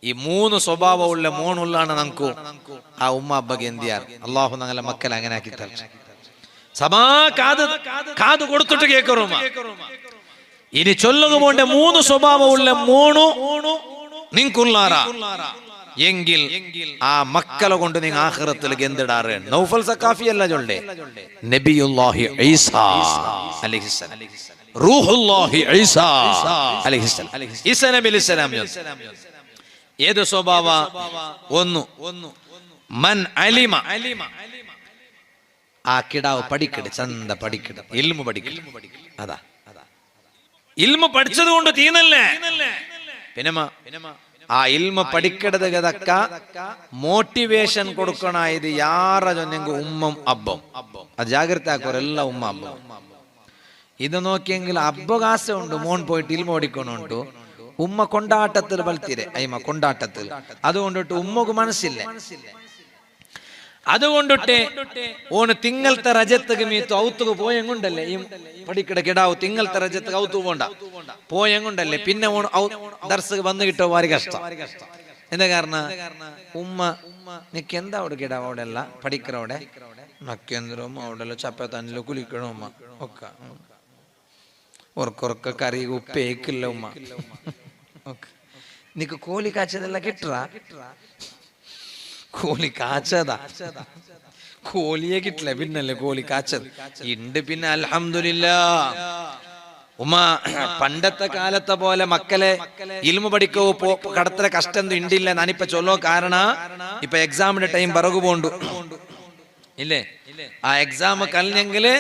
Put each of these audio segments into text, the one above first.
ഈ മൂന്ന് സ്വഭാവമുള്ള മോണുള്ളാണ് നമുക്ക് ആ ഉമ്മ അബ്ബക്ക് എന്ത് ചെയ്യാറ്. അള്ളാഹു ഞങ്ങളെ മക്കളെ അങ്ങനെ ആക്കി തരും. സമാ കാത് കൊടുത്തിട്ട് കേൾക്കറുമ്മ. ഇനി ചൊല്ലുക പോണ്ട മൂന്ന് സ്വഭാവമുള്ള മോണു നിങ്ങൾക്കുള്ളാറാ എങ്കിൽ ആ മക്കളെ കൊണ്ട് നിങ്ങൾ ആഖിറത്തിൽ എന്തിടാറ്. നൗഫൽ സഖാഫി അല്ല ചൊല്ലേ, നബിയുല്ലാഹി ഈസാ അലൈഹിസ്സലാം, റൂഹുല്ലാഹി ഈസാ അലൈഹിസ്സലാം, ഈസാ നബി അലൈഹിസ്സലാം. ഏത് സ്വഭാവ? ഒന്ന് മൻ അലിമ, ആ കിടാവ് പഠിക്കട്, ചന്ത പഠിക്കട്, ഇൽമു പഠിക്കട്. അതാ ഇൽമു പഠിച്ചത് കൊണ്ട് തീന്നല്ലേ. പിന്നെ ആ ഇൽമ പഠിക്കടത് കഥക്ക മോട്ടിവേഷൻ കൊടുക്കണായത് യാറ ചൊന്നെങ്കിൽ ഉമ്മം അബ്ബം. അത് ജാഗ്രത ആക്കോരെല്ല ഉമ്മ അബ്ബം. ഇത് നോക്കിയെങ്കിൽ അബ്ബകാശ ഉണ്ട്, മോൻ പോയിട്ട് ഇൽമ പഠിക്കണുണ്ടു. ഉമ്മ കൊണ്ടാട്ടത്തിൽ ബൽത്തിരെ അയ്മ കൊണ്ടാട്ടത്തിൽ. അതുകൊണ്ടിട്ട് ഉമ്മക്ക് മനസ്സില്ല. അതുകൊണ്ടിട്ട് ഓന് തിങ്ങലത്തെ രജത്തക്ക് മീത്തു ഔത്തുക്ക് പോയെങ്കൊണ്ടല്ലേ ഈ പഠിക്കട കിടാവ് തിങ്ങലത്തെ രജത്തക്ക് ഔത്തു പോണ്ട പോയെങ്കൊണ്ടല്ലേ. പിന്നെ ഓൺ ദർശക്ക് വന്നു കിട്ടോ വാരി കഷ്ടം. എന്താ കാരണം? ഉമ്മ നിക്ക് എന്താ അവിടെ കിടാവ് അവിടെ അല്ല പഠിക്കറവിടെ നക്കേന്ദ്രം അവിടെ ചപ്പ തന്നില് കുലിക്കണോ ഉമ്മ ഒക്കെ ഉറക്കൊറക്ക കറി ഉപ്പേക്കില്ല ഉമ്മ. നിക്ക് കോലി കാച്ചതെല്ലാം കിട്ടറാ? കോലി കാച്ചതാ, കോലിയെ കിട്ടില്ല, പിന്നല്ലേ കോലി കാച്ചത് ഉണ്ട്. പിന്നെ അൽഹംദുലില്ലാഹ് ഉമ്മ പണ്ടത്തെ കാലത്തെ പോലെ മക്കളെ ഇൽമു പഠിക്കോ കടത്ര കഷ്ടം ഉണ്ടില്ല. ഞാനിപ്പ ചൊല്ലോ കാരണ ഇപ്പൊ എക്സാമിന്റെ ടൈം പിറകു പോണ്ടു ഇല്ലേ. ആ എക്സാം കഴിഞ്ഞെങ്കില്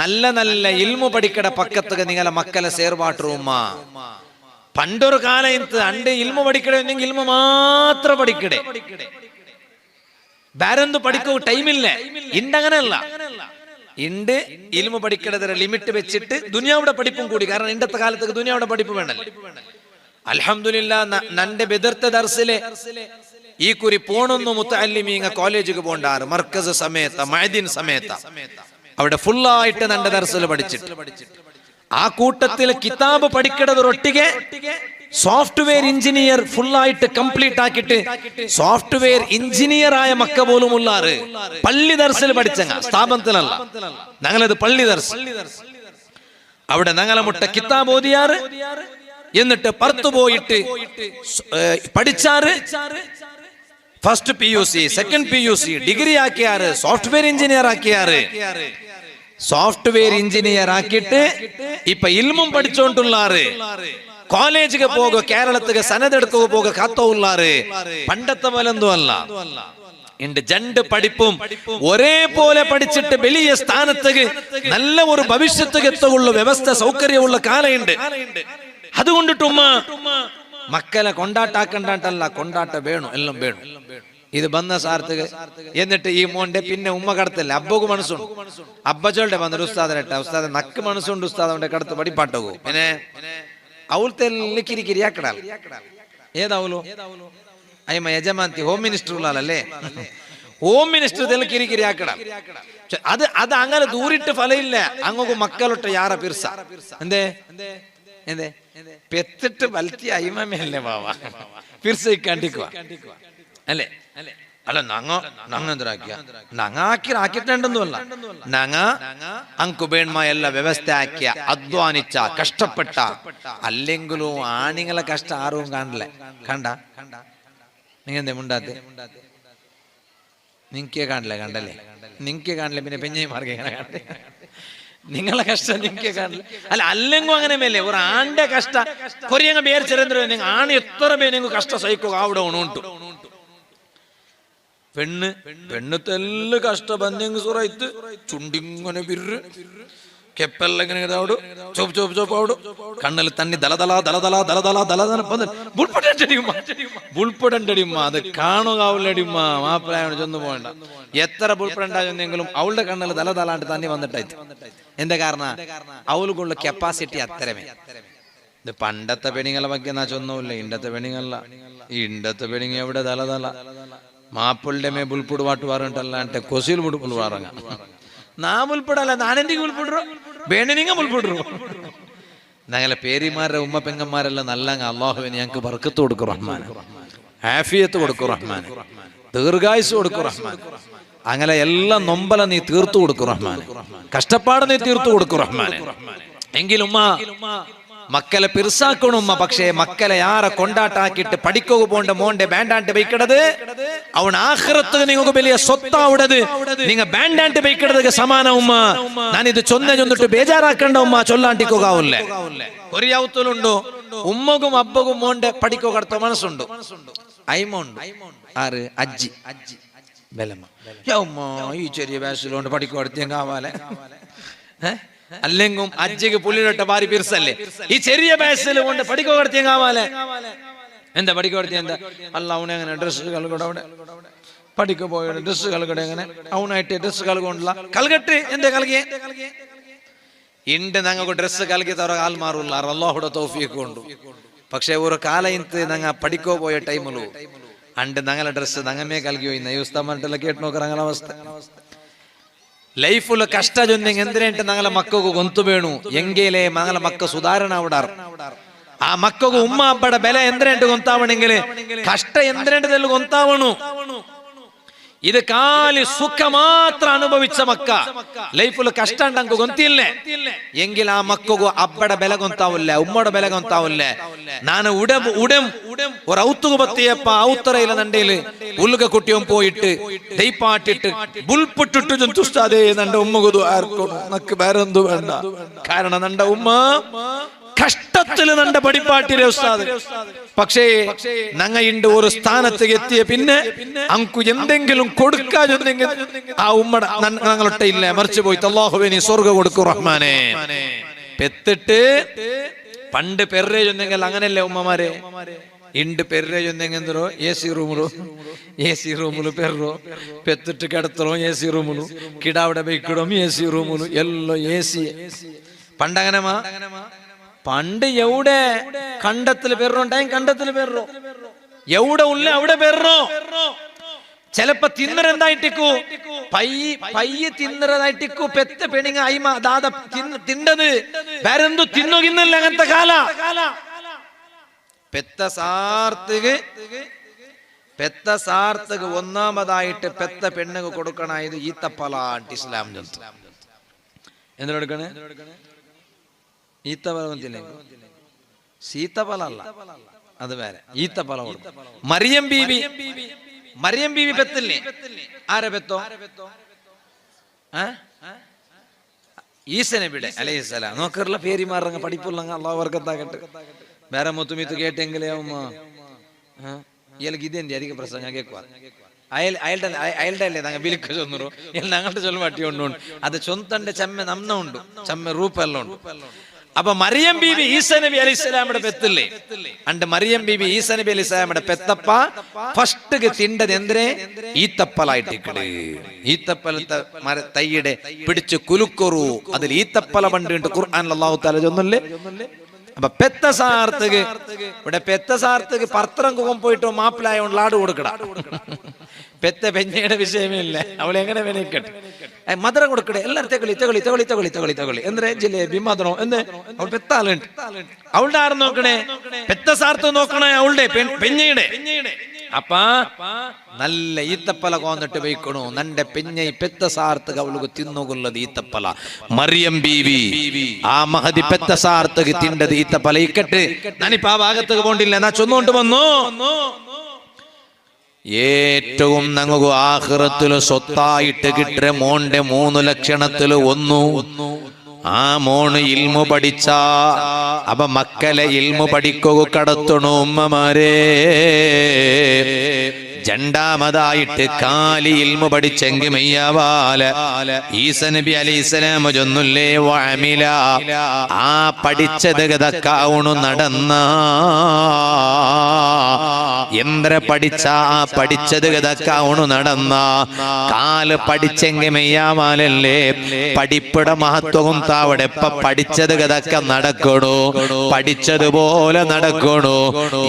നല്ല നല്ല ഇൽമു പഠിക്കട പക്കത്ത് നിങ്ങളെ മക്കളെ സേർവാട്ടു ഉമ്മ. പണ്ടൊരു കാലം അണ്ട് ഇൽമു പഠിക്കടേ ഇൽമു മാത്രം പഠിക്കടേ, വേറെന്തു പഠിക്കൂ ടൈമില്ല. ഇണ്ടങ്ങനല്ല, ഇണ്ട് ഇൽമു പഠിക്കടതിരെ ലിമിറ്റ് വെച്ചിട്ട് ദുനിയാവിടെ പഠിപ്പും കൂടി. കാരണം ഇന്നത്തെ കാലത്തേക്ക് ദുനിയാവിടെ പഠിപ്പ് വേണ്ടല്ലോ. അൽഹംദുലില്ലാഹ് നന്റെ ബെദർത്തെ ദർസിലെ ഈ കുറി പോണൊന്നു മുത്തഅല്ലിമീങ്ങ കോളേജിക്ക് പോണ്ടാറ് മർക്കസ് സമയത്ത മഅദിൻ സമയത്ത അവിടെ ഫുള്ളായിട്ട് നന്റെ ദർസിൽ പഠിച്ചിട്ട് ആ കൂട്ടത്തിൽ കിതാബ് പഠിക്കടതൊരൊട്ടിಗೆ സോഫ്റ്റ്വെയർ എഞ്ചിനീയർ ഫുള്ളായിട്ട് കംപ്ലീറ്റ് ആക്കിയിട്ട് സോഫ്റ്റ്വെയർ എഞ്ചിനീയർ ആയ മക്ക പോലും ഉള്ളാറ് പള്ളി ദർസിൽ പഠിച്ചങ്ങ സ്ഥാപനത്തിലല്ല. ഞങ്ങളത് പള്ളി ദർസ് അവിടെ ഞങ്ങളെ മുട്ട കിതാബ് ഓതിയാറ്. എന്നിട്ട് പുറത്തു പോയിട്ട് പഠിച്ചാറ്. First PUC, second PUC degree ആക്കിയാറ്, സോഫ്റ്റ്വെയർ എഞ്ചിനീയർ ആക്കിയാറ്. സോഫ്റ്റ്വെയർ എഞ്ചിനീയർ ആക്കിയിട്ട് ഇപ്പൊ ഇൽമും പഠിച്ചോണ്ടുള്ളാറ്. കോളേജിക്ക് പോകുക, കേരളത്തിക്ക് സനതെടുക്കുക പോകുക കാത്തോള്ളാറ്. പണ്ടത്തെ പോലെന്തോ അല്ല. രണ്ട് പഠിപ്പും ഒരേപോലെ പഠിച്ചിട്ട് വലിയ സ്ഥാനത്തേക്ക് നല്ല ഒരു ഭവിഷ്യത്തേക്ക് എത്തുള്ള വ്യവസ്ഥ സൗകര്യമുള്ള കാലമുണ്ട്. അതുകൊണ്ടിട്ട് ഉമ്മ മക്കളെ കൊണ്ടാട്ടാക്കണ്ടല്ല, കൊണ്ടാട്ട വേണം, എല്ലാം വേണം. ഇത് ബന്ന സാർത്തക്ക് എന്നിട്ട് ഈ മോന്റെ പിന്നെ ഉമ്മ കടത്തല്ലേ അബ്ബക്ക് മനസ്സുണ്ട്. അബ്ബച്ചോളുടെ വന്നൊരു ഉസ്താദരട്ട ഉസ്താദ് നക്ക് മനസ്സുണ്ട് ഉസ്താദ് കടത്ത് പഠിപ്പാട്ടകൂ. പിന്നെ അവളത്തെ ಕಿರಿಕಿರಿ ಯಾಕಡಲ್ಲ ಏದಾವಲು ಅಯ್ಯಮ್ಮ ಯಜಮಾಂತಿ ಹೋಮ್ ಮಿನಿಸ್ಟರ್ ಉಳ್ಳಾಲಲ್ಲೇ ಹೋಮ್ ಮಿನಿಸ್ಟರ್ ದೆಲ್ಲ ಕಿರಿಕಿರಿ ಯಾಕಡ ಅದು അങ്ങനെ ദൂരിട്ട് ഫലയില്ല. അങ്ങോട്ട് മക്കളൊട്ട് യാറ പിർസ എന്തേ എന്തേ പെത്തിട്ട് വലത്തി അയ്യമല്ലേ ബാവ പിർസ കണ്ടിക്കുക അല്ലേ. അല്ല ഞങ്ങ എന്തിനാക്കിയ ഞങ്ങ ആക്കിയിട്ടുണ്ടെന്നല്ല, ഞങ്ങ അങ്കുബേൺമ എല്ലാ വ്യവസ്ഥ ആക്കിയ അധ്വാനിച്ച കഷ്ടപ്പെട്ട. അല്ലെങ്കിലും ആണിങ്ങളെ കഷ്ടം ആരും കാണില്ല. കണ്ട നിങ്ങൾ എന്തേ മുണ്ടാത്തെ? നിങ്ങക്കേ കാണില്ല. കണ്ടല്ലേ നിങ്ങക്കേ കാണില്ല, പിന്നെ പെഞ്ഞൈമാർക്ക് എങ്ങനെ കാണില്ല? നിങ്ങളെ കഷ്ടം നിങ്ങക്കേ കാണില്ല. അല്ല അല്ലെങ്കും അങ്ങനെ മേലെ ഒരു ആണ്ടെ കഷ്ട കൊറിയങ്ങ പേര് ചെറിയ നിങ്ങൾ ആണ് എത്ര പേര് കഷ്ട സഹിക്കുക അവിടെ ഉണുണ്ടു. പെണ്ണത്തെല്ല കഷ്ട ಬಂದೆಂಗ ಸುರಾಯ್ತು ചുണ്ടിങ്ങനെ ಬಿರ್ರು ಕೆಪ್ಪೆಲ್ಲ ಇങ്ങനെ ಇದಾವಡು ಚೋಪ್ ಚೋಪ್ ಚೋಪ್ ಅವಡು ಕಣ್ಣಲ್ಲಿ ತಣ್ಣಿ ದಲದಲ ದಲದಲ ದಲದಲ ದಲದಲ ಬಂದ ബുൾപ്പടണ്ടടിയുമ്മ അത് കാണുക അവളടിയുമ്മ മാപ്പിളയോട് ചെന്ന് പോകണ്ട. എത്ര ബുൾപ്പടണ്ടായെന്നെങ്കിലും അവളുടെ കണ്ണിൽ ദലദലാണ്ട് തന്നെ വന്നിട്ടായിട്ട്. എന്താ കാരണം? അവൾക്കുള്ള കപ്പാസിറ്റി അത്രമേ. ഇത് പണ്ടത്തെ പെണ്ണുങ്ങളെ ಬಗ್ಗೆ നാ ചൊന്നുമില്ല. ഇണ്ടത്തെ പെണ്ണുങ്ങളല്ല. ഇണ്ടത്തെ പെണ്ണുങ്ങ എവിടെ ദലദല മാപ്പിളുടെ മേ ബുൾപ്പുട് പാട്ട് പറഞ്ഞിട്ടല്ല అంటే కొసీలు బుల్పుడు వారంగా నా బుల్పుడಲ್ಲ ನಾನೆಂದಿಗೆ ಬುಲ್ಪುಡ್ರು ಬೇಣನಿಂಗ ಬುಲ್ಪುಡ್ರು ഞങ്ങളെ പേരിമാരുടെ ഉമ്മ പെങ്ങന്മാരെല്ലാം നല്ല അള്ളാഹുവിന് ഞങ്ങൾക്ക് ബർക്കത്ത് കൊടുക്കും റഹ്മാൻ, ആഫിയത്ത് കൊടുക്കും റഹ്മാൻ, ദീർഘായുസ് കൊടുക്കും റഹ്മാൻ. അങ്ങനെ എല്ലാം നൊമ്പല നീ തീർത്തു കൊടുക്കും റഹ്മാൻ, കഷ്ടപ്പാട് നീ തീർത്തു കൊടുക്കും റഹ്മാൻ. എങ്കിലും മക്കളെ പിർസാക്കണം ഉമ്മ. പക്ഷേ മക്കളെ യാറെ കൊണ്ടാട്ടാക്കിട്ട് പഠിക്കുക പോണ്ട മോന്റെ ബാൻഡാണ്ട് ബൈക്കിടത് അവൻ ആഖിറത്ത് നിങ്ങൾക്ക് വലിയ സ്വത്താവിടത് നിങ്ങ ബാൻഡാണ്ട് ബൈക്കിടത് സമാന ഉമ്മ. ഞാനിത് ചൊന്നിട്ട് ബേജാറാക്കണ്ട ഉമ്മ, ചൊല്ലാണ്ടിക്കുകാവൂല്ലേ. ഒരു യൗത്തുലുണ്ടോ ഉമ്മകും അബ്ബകും മോന്റെ പഠിക്കുക കടത്ത മനസ്സുണ്ട്. അയ്മുണ്ട് ആറ് അജ്ജി ബലമ്മ ഈ ചെറിയ വയസ്സിലോണ്ട് പഠിക്കുക കടത്തിയാവാലെ അല്ലെങ്കിൽ അജ്ജിക്ക് പുള്ളിയിട്ട ഭാര്യ പിർസല്ലേ ഈ ചെറിയ വയസ്സിൽ കൊണ്ട് പഠിക്കുക കടത്തിയാവാലെ. എന്താ പഠിക്കുക കടത്തിയ എന്താ അല്ല അവനെ അങ്ങനെ ഡ്രസ്സുകൾ കൂടെ അവിടെ പഠിക്ക പോയ ഡ്രസ്സുകൾ കൂടെ എങ്ങനെ അവനായിട്ട് ഡ്രസ്സുകൾ കൊണ്ടുള്ള കൽകട്ട് എന്തേ കലകിയേ ഇണ്ട് ഞങ്ങൾക്ക് ഡ്രസ്സ് കലക്കി തറ കാൽ മാറുള്ള അല്ലാഹുടെ തൗഫീഖ് കൊണ്ട്. പക്ഷെ ഒരു കാല ഇന്ന് ഞങ്ങ പഠിക്കോ പോയ ടൈമിലു അണ്ട് ഞങ്ങളെ ഡ്രസ്സ് ഞങ്ങമേ കലക്കി പോയി നയുസ്തമാരെല്ലാം കേട്ട് നോക്കറ ഞങ്ങളെ അവസ്ഥ. ലൈഫില് ಕಷ್ಟ ಜೊಂದಿಗೆ ಎಂದ್ರೇಂಟು ನಂಗಲ ಮಕ್ಕಗೂ ಗೊಂತು ಬೇಣು ಎಂಗೇಲೆ ಮಂಗಲ ಮಕ್ಕ ಸುಧಾರಣ ಅವಡಾರ್ ಆ ಮಕ್ಕಗೂ ಉಮ್ಮ ಹಬ್ಬಡ ಬೆಲೆ ಎಂದ್ರೇಂಟು ಗೊಂತಾವಣೆಂಗಲೆ ಕಷ್ಟ ಎಂದ್ರೇಂಟದಲ್ಲಿ ಗೊಂತಾವಣು. ഇത് കാലി സുഖ മാത്ര അനുഭവിച്ച മക്ക ലൈഫിൽ കഷ്ട ഉണ്ടെങ്കിൽ ഗൊന്തില്ലേ എങ്കിൽ ആ മക്കു അബ്ബട ബല ഗൊന്താവില്ല, ഉമ്മയുടെ ബല ഗൊന്താവില്ല. ನಾನು ഉടം ഒരു ഔത്തുക പത്തിയപ്പ ഔത്തറയില നണ്ടയില് ഉൽക കുട്ടിയും പോയിട്ട് ദൈപ്പാട്ടിട്ട് ബുൾപ്പിട്ടിട്ട് ജന്തുഷ്ടാതെ നണ്ട ഉമ്മകുതു ആർക്കും നക്ക് വേറെന്തു വേണ്ട. കാരണം നണ്ട ഉമ്മ കഷ്ടത്തില് നണ്ട പഠിപ്പാട്ടിരെ ഉസ്താദ്. പക്ഷേ ഞങ്ങ ഇണ്ട് ഒരു സ്ഥാനത്തേക്ക് എത്തിയ പിന്നെ അങ്കു എന്തെങ്കിലും കൊടുക്കാതെങ്കിൽ ആ ഉമ്മട ഞങ്ങളൊട്ട ഇല്ല മറിച്ചു പോയി അല്ലാഹുവേ നീ സ്വർഗ്ഗം കൊടുക്കൂ റഹ്മാനെ. പെത്തിട്ട് പണ്ട് പെരേ ചൊന്നെങ്കിൽ അങ്ങനെയല്ലേ ഉമ്മമാരെ ഇണ്ട് പെരേ ചൊന്നെങ്കിൽ എന്തോ എ സി റൂമില് പെറോ പെത്തിട്ട് കിടത്തറോ എ സി റൂമിലു കിടാവിടെ ബൈക്കിടും എ സി റൂമിലു എല്ലാം എ സി. പണ്ടങ്ങനമാ പണ്ട് എവിടെ കണ്ടത്തില് പെറുണ്ടായും കണ്ടത്തില് പെറോ എവിടെ ഉള്ള അവിടെ പെറോ. ചിലപ്പോ തിന്നരെന്തായിട്ടിക്കു പയ്യ തിന്നരതായിട്ടിക്കു പെത്ത പെണിങ്ങ അയിമ ദാദ തിണ്ടത് വേറെന്തു തിന്നുകിന്നല്ല അങ്ങനത്തെ കാല. പെത്ത സാർത്തക്ക് ഒന്നാമതായിട്ട് പെത്ത പെണ്ണുക്ക് കൊടുക്കണത് ഈത്തപ്പലാട്ട് ഇസ്ലാം ജന്തു എന്തിനെടുക്കണേ ഈത്തപ്പല സീത്തപ്പല അല്ല അത് വേറെ ഈത്തപ്പല. മറിയം ബീവി പെത്തില്ലേ ആരെ പെത്തോ ഈസ നബിയുടെ അലൈഹിസ്സലാം നോക്കറുള്ള പേരിമാറങ്ങ പഠിപ്പുള്ള അള്ളാഹു വർക്കത്താകട്ടെ. വേറെ മുത്തുമിത്ത് കേട്ടെങ്കിലേ ഉമ്മ ഇയാൾക്ക് ഇതെന്തി അധിക പ്രസംഗം കേൾക്കുക അയൽടെ അല്ലേ ഞങ്ങൾ വിളിക്ക ചൊന്നു ഞങ്ങളുടെ ചൊല്ലും വട്ടി കൊണ്ടുണ്ട് അത് ചൊന്തന്റെ ചെമ്മ നന്ന ഉണ്ട് ചെമ്മ റൂപ്പെല്ലാം ഉണ്ട്. അപ്പൊ മറിയം ബീബി ഈസ നബി അലൈഹിസ്സലാമിയുടെ പെത്തില്ലേ അണ്ട് മറിയം ബീബി ഈസ നബി അലൈഹിസ്സലാമിയുടെ പെത്തപ്പ ഫസ്റ്റ് തിണ്ടത് എന്തേ ഈത്തപ്പലായിട്ടിക്കട്. ഈത്തപ്പലത്തെ തൈയുടെ പിടിച്ച് കുലുക്കൊറു അതിൽ ഈത്തപ്പല പണ്ട് ഖുർആനിൽ അല്ലാഹു തആല ചൊന്നല്ലേ. അപ്പൊ പെത്തസാർത്തക്ക് ഇവിടെ പെത്തസാർത്തക്ക് പത്രം കുകം പോയിട്ട് മാപ്പിളായോണ്ട് ലാട് കൊടുക്കട. പെത്ത പെഞ്ഞയുടെ വിഷയമേ ഇല്ല അവളെ എങ്ങനെ വേണിക്കട്ടെ മധുര കൊടുക്കട്ടെ എല്ലാരും തെകളി എന്തേ ജിലേബി മധുരം എന്ന് അവൾ പെത്താളുണ്ട്. അവളുടെ ആരും നോക്കണേ പെത്തസാർത്ത് നോക്കണേ അവളുടെ പെഞ്ഞയുടെ. അപ്പ നല്ല ഈത്തപ്പല കോന്നിട്ട് വയ്ക്കണു നന്റെ പെഞ്ഞ പെത്തസാർത്തക അവൾക്ക് തിന്നുകൊള്ളത് ഈത്തപ്പല. മറിയം ബീവി ആ മഹതി പെത്തസാർത്തക്ക് തിണ്ടത് ഈത്തപ്പല ഇക്കട്ട്. ഞാനിപ്പ ആ ഭാഗത്തേക്ക് പോണ്ടില്ല എന്നാ ചൊന്നുകൊണ്ട് വന്നു. ഏറ്റവും ഞങ്ങൾക്ക് ആഖിറത്തില് സ്വത്തായിട്ട് കിട്ടിയ മോന്റെ 3 ലക്ഷണത്തില് ഒന്നു ആ മോണ് ഇൽമു പഠിച്ച. അപ്പൊ മക്കളെ ഇൽമു പഠിക്കുക കടത്തണു ഉമ്മമാരെ. രണ്ടാമതായിട്ട് കാലി ഇൽമു പഠിച്ചെങ്കിൽ മെയ്യാവാല ഈസ നബി അലൈഹിസ്സലാം ചൊന്നുല്ലേ വഅമില ആ പഠിച്ചത് കഥക്കാവണു നടന്ന എന്ത്ര പഠിച്ചത് കഥക്ക അവണു നടന്ന കാല് പഠിച്ചെങ്കി മെയ്യാമാലല്ലേ പഠിപ്പുടെ മഹത്വവും താവടെ എപ്പ പഠിച്ചത് കഥക്ക നടക്കണു പഠിച്ചതുപോലെ നടക്കണു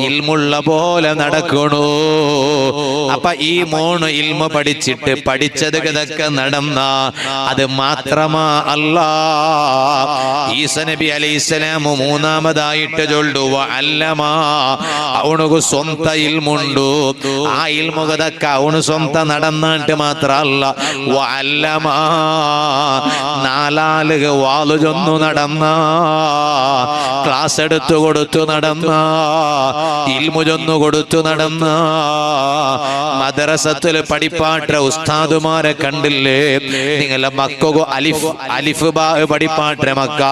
ഇൽമുള്ള പോലെ നടക്കണു അപ്പൊ ഈ മോണ് ഇൽമ പഠിച്ചിട്ട് പഠിച്ചത് കഥക്ക നടന്ന അത് മാത്രമാ അല്ല ഈസ നബി അലൈഹിസ്സലാം മൂന്നാമതായിട്ട് ചൊല്ലു വഅല്ലമാ അവനുക്ക് സ്വന്ത ഇൽമുണ്ടു ആ ഇൽമു കഥക്ക അവന് സ്വന്ത നടന്നിട്ട് മാത്രല്ല വഅല്ലമാ നാലാളുക വാളു ചൊന്നു നടന്ന ക്ലാസ് എടുത്തു കൊടുത്തു നടന്ന ഇൽമു ചൊന്നു കൊടുത്തു നടന്ന മദ്രസത്തിൽ പഠിപ്പാട്ട ഉസ്താദുമാരെ കണ്ടില്ലേ നിങ്ങളെ മക്കൾക്ക് അലിഫ് ബാ പഠിപ്പാട്ട മക്ക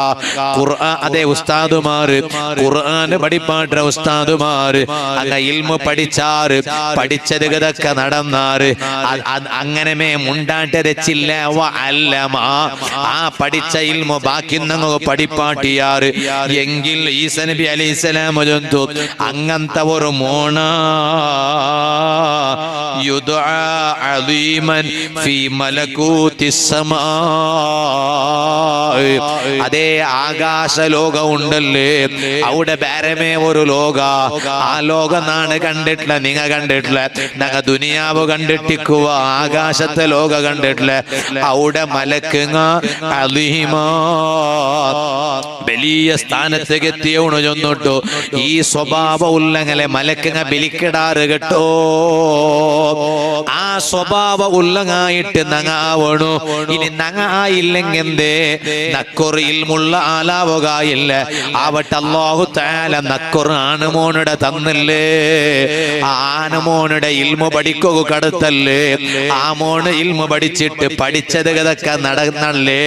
ഖുർആൻ അതേ ഉസ്താദുമാര് ഖുർആൻ പഠിപ്പാട്ട ഉസ്താദുമാര് അങ്ങ ഇൽമു പഠിച്ചാറ് പഠിച്ചത് കഥക്ക നടന്നാറ് അങ്ങനെ മുണ്ടാട്ട് രച്ചില്ല വഅല്ലമ ആ പഠിച്ച ഇൽമു ബാക്കി ഞങ്ങൾ പഠിപ്പാട്ടിയാറ് എങ്കിൽ ഈസ നബി അലൈഹിസ്സലാം ചൊല്ലുന്നു അങ്ങനത്തെ ഒരു മോണ യുദ്ആ അദീമൻ ഫീ മലകൂതിസ് സമാ അതേ ആകാശ ലോകം ഉണ്ടല്ലേ അവിടെ വേറമേ ഒരു ലോക ആ ലോകം നാണ് കണ്ടിട്ടില്ല നിങ്ങ കണ്ടിട്ടില്ല ഞങ്ങ ദുനിയാവ് കണ്ടിട്ടിക്കുക ആകാശത്തെ ലോക കണ്ടിട്ടില്ല അവിടെ മലക്കുങ്ങ അലീമാ വലിയ സ്ഥാനത്തേക്ക് എത്തിയവണു ചൊന്നിട്ടു ഈ സ്വഭാവ ഉല്ലങ്ങളെ മലക്കുങ്ങ ബലിക്കിടാറ് കേട്ടോ ആ സ്വഭാവ ഉല്ലങ്ങായിട്ട് നങ്ങാവണു ഇനി നങ്ങ ആയില്ലെങ്കെന്തേ നക്കൊറ് ഇൽമുള്ള ആലാവുകയില്ല ആവട്ടെ അല്ലാഹു തആല നക്കൊറ് ആനുമോനുടെ തന്നില്ലേ ആനുമോനുടെ ഇൽമു പഠിക്കുക കടുത്തല്ലേ ആ മോന് ഇൽമു പഠിച്ചിട്ട് പഠിച്ചത് കഥക്ക നടന്നല്ലേ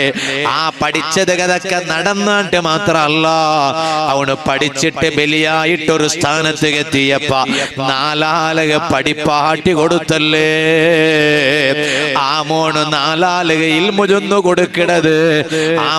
ആ പഠിച്ചത് കഥക്ക നടന്നിട്ട് മാത്രല്ല അവന് പഠിച്ചിട്ട് ബലിയായിട്ടൊരു സ്ഥാനത്ത് എത്തിയപ്പ നാലാളുക പഠിപ്പാട്ടി കൊടുത്തല്ലേ ആ മോന് നാലാളുക ഇൽമു ചൊന്നു കൊടുക്കണത് ആ